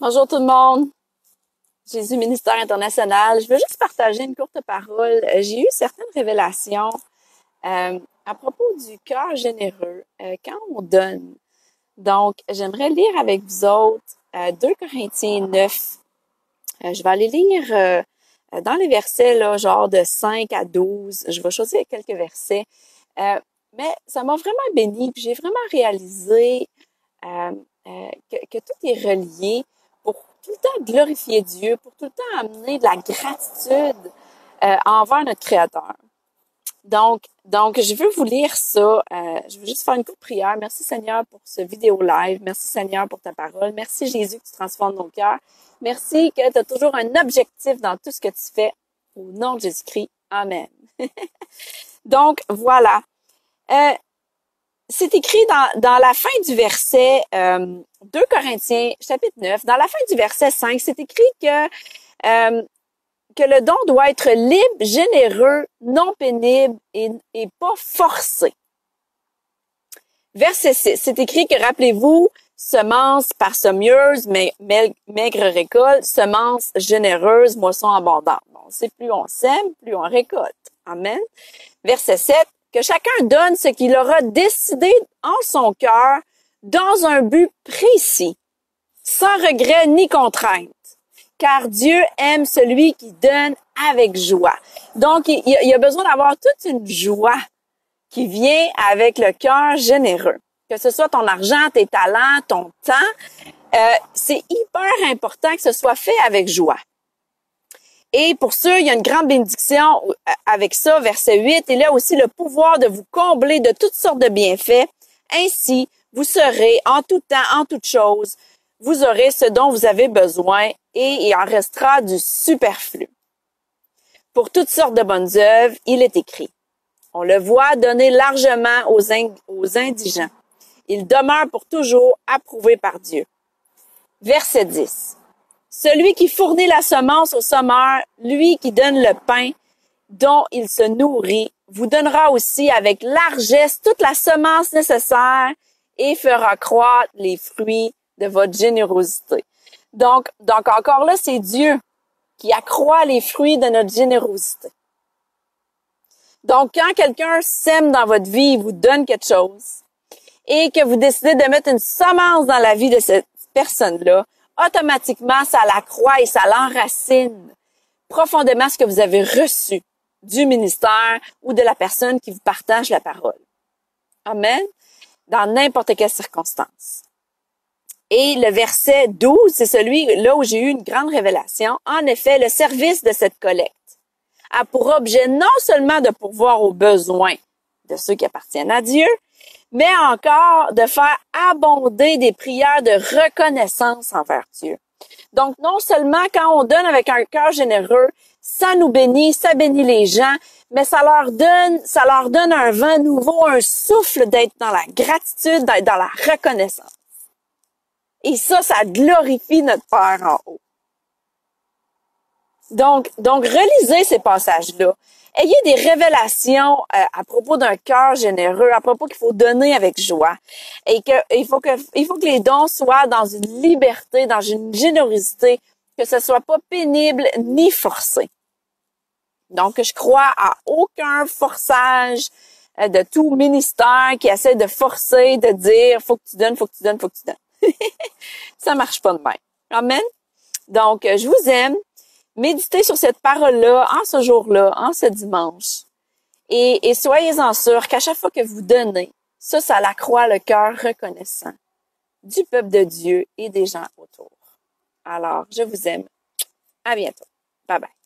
Bonjour tout le monde, Jésus Ministère International. Je veux juste partager une courte parole. J'ai eu certaines révélations à propos du cœur généreux quand on donne. Donc, j'aimerais lire avec vous autres 2 Corinthiens 9. Je vais aller lire dans les versets là, genre de 5 à 12. Je vais choisir quelques versets. Mais ça m'a vraiment béni. J'ai vraiment réalisé que tout est relié pour tout le temps glorifier Dieu, pour tout le temps amener de la gratitude envers notre Créateur. Donc, je veux vous lire ça. Je veux juste faire une courte prière. Merci Seigneur pour ce vidéo live. Merci Seigneur pour ta parole. Merci Jésus que tu transformes nos cœurs. Merci que tu as toujours un objectif dans tout ce que tu fais. Au nom de Jésus-Christ. Amen. Donc, voilà. C'est écrit dans la fin du verset 2 Corinthiens, chapitre 9, dans la fin du verset 5, c'est écrit que le don doit être libre, généreux, non pénible et pas forcé. Verset 6, c'est écrit que, rappelez-vous, semence parcemieuse, maigre récolte, semence généreuse, moisson abondante. Bon, c'est plus on sème, plus on récolte. Amen. Verset 7, que chacun donne ce qu'il aura décidé en son cœur dans un but précis, sans regret ni contrainte, car Dieu aime celui qui donne avec joie. Donc, il y a besoin d'avoir toute une joie qui vient avec le cœur généreux. Que ce soit ton argent, tes talents, ton temps, c'est hyper important que ce soit fait avec joie. Et pour ça, il y a une grande bénédiction avec ça, verset 8. Il a aussi le pouvoir de vous combler de toutes sortes de bienfaits. Ainsi, vous serez en tout temps, en toute chose, vous aurez ce dont vous avez besoin et il en restera du superflu. Pour toutes sortes de bonnes œuvres, il est écrit. On le voit donner largement aux indigents. Il demeure pour toujours approuvé par Dieu. Verset 10. Celui qui fournit la semence au semeur, lui qui donne le pain dont il se nourrit, vous donnera aussi avec largesse toute la semence nécessaire et fera croître les fruits de votre générosité. Donc encore là, c'est Dieu qui accroît les fruits de notre générosité. Donc, quand quelqu'un sème dans votre vie, il vous donne quelque chose et que vous décidez de mettre une semence dans la vie de cette personne-là, automatiquement, ça l'accroît et ça l'enracine profondément ce que vous avez reçu du ministère ou de la personne qui vous partage la parole. Amen. Dans n'importe quelle circonstance. Et le verset 12, c'est celui là où j'ai eu une grande révélation. En effet, le service de cette collecte a pour objet non seulement de pourvoir aux besoins de ceux qui appartiennent à Dieu, mais encore de faire abonder des prières de reconnaissance envers Dieu. Donc, non seulement quand on donne avec un cœur généreux, ça nous bénit, ça bénit les gens, mais ça leur donne un vent nouveau, un souffle d'être dans la gratitude, d'être dans la reconnaissance. Et ça glorifie notre Père en haut. Donc, relisez ces passages-là. Ayez des révélations à propos d'un cœur généreux, à propos qu'il faut donner avec joie. Et il faut que les dons soient dans une liberté, dans une générosité, que ce soit pas pénible ni forcé. Donc, je crois à aucun forçage de tout ministère qui essaie de forcer, de dire, faut que tu donnes, faut que tu donnes, faut que tu donnes. Ça marche pas de même. Amen. Donc, je vous aime. Méditez sur cette parole-là en ce jour-là, en ce dimanche. Et soyez-en sûrs qu'à chaque fois que vous donnez, ça l'accroît le cœur reconnaissant du peuple de Dieu et des gens autour. Alors, je vous aime. À bientôt. Bye bye.